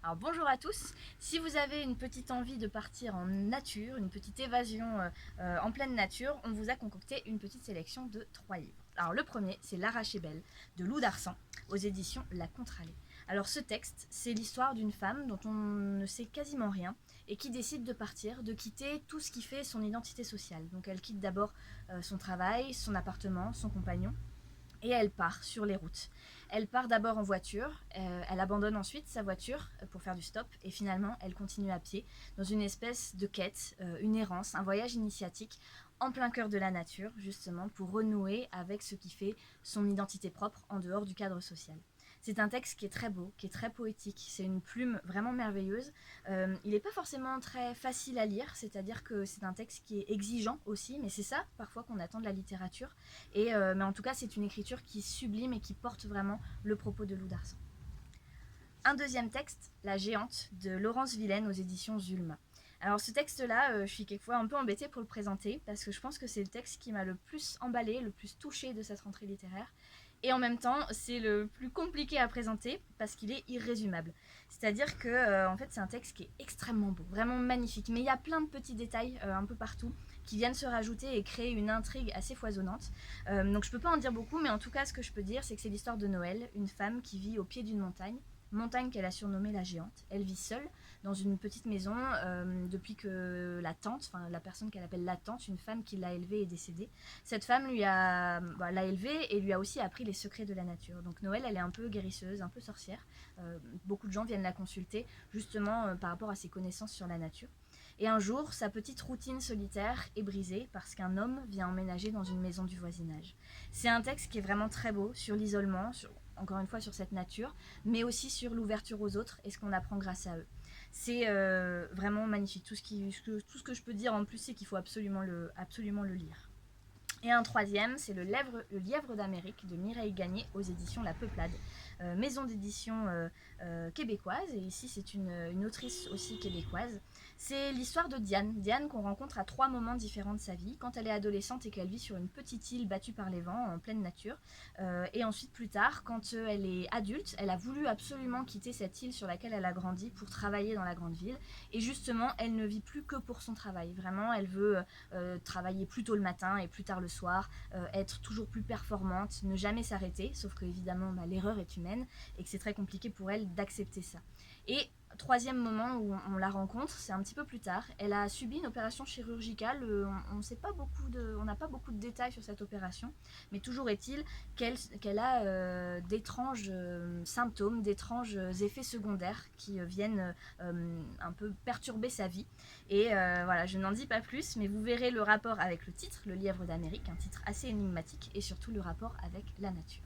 Alors bonjour à tous, si vous avez une petite envie de partir en nature, une petite évasion en pleine nature, on vous a concocté une petite sélection de 3 livres. Alors le premier, c'est L'Arraché Belle de Lou d'Arsan aux éditions La Contralée. Alors ce texte, c'est l'histoire d'une femme dont on ne sait quasiment rien et qui décide de partir, de quitter tout ce qui fait son identité sociale. Donc elle quitte d'abord son travail, son appartement, son compagnon et elle part sur les routes. Elle part d'abord en voiture, elle abandonne ensuite sa voiture pour faire du stop et finalement elle continue à pied dans une espèce de quête, une errance, un voyage initiatique en plein cœur de la nature justement pour renouer avec ce qui fait son identité propre en dehors du cadre social. C'est un texte qui est très beau, qui est très poétique, c'est une plume vraiment merveilleuse. Il n'est pas forcément très facile à lire, c'est-à-dire que c'est un texte qui est exigeant aussi, mais c'est ça parfois qu'on attend de la littérature. Mais en tout cas, c'est une écriture qui sublime et qui porte vraiment le propos de Lou d'Arsan. Un deuxième texte, La Géante, de Laurence Vilaine aux éditions Zulma. Alors ce texte-là, je suis quelquefois un peu embêtée pour le présenter, parce que je pense que c'est le texte qui m'a le plus emballé, le plus touché de cette rentrée littéraire. Et en même temps, c'est le plus compliqué à présenter, parce qu'il est irrésumable. C'est-à-dire que en fait, c'est un texte qui est extrêmement beau, vraiment magnifique. Mais il y a plein de petits détails un peu partout qui viennent se rajouter et créer une intrigue assez foisonnante. Donc je peux pas en dire beaucoup, mais en tout cas, ce que je peux dire, c'est que c'est l'histoire de Noël, une femme qui vit au pied d'une montagne qu'elle a surnommée la Géante. Elle vit seule dans une petite maison depuis que la tante, enfin la personne qu'elle appelle la tante, une femme qui l'a élevée est décédée. Cette femme l'a élevée et lui a aussi appris les secrets de la nature. Donc Noël, elle est un peu guérisseuse, un peu sorcière. Beaucoup de gens viennent la consulter justement par rapport à ses connaissances sur la nature. Et un jour, sa petite routine solitaire est brisée parce qu'un homme vient emménager dans une maison du voisinage. C'est un texte qui est vraiment très beau sur l'isolement, encore une fois sur cette nature, mais aussi sur l'ouverture aux autres et ce qu'on apprend grâce à eux. C'est vraiment magnifique. Tout ce que je peux dire en plus, c'est qu'il faut absolument le lire. Et un troisième, c'est le Lièvre d'Amérique de Mireille Gagné aux éditions La Peuplade, maison d'édition québécoise. Et ici, c'est une autrice aussi québécoise. C'est l'histoire de Diane qu'on rencontre à 3 moments différents de sa vie. Quand elle est adolescente et qu'elle vit sur une petite île battue par les vents en pleine nature. Et ensuite, plus tard, quand elle est adulte, elle a voulu absolument quitter cette île sur laquelle elle a grandi pour travailler dans la grande ville. Et justement, elle ne vit plus que pour son travail. Vraiment, elle veut travailler plus tôt le matin et plus tard le soir, être toujours plus performante, ne jamais s'arrêter, sauf que évidemment l'erreur est humaine et que c'est très compliqué pour elle d'accepter ça. Et troisième moment où on la rencontre, c'est un petit peu plus tard. Elle a subi une opération chirurgicale. On n'a pas beaucoup de détails sur cette opération, mais toujours est-il qu'elle a d'étranges symptômes, d'étranges effets secondaires qui viennent un peu perturber sa vie. Et voilà, je n'en dis pas plus, mais vous verrez le rapport avec le titre, Le Lièvre d'Amérique, un titre assez énigmatique, et surtout le rapport avec la nature.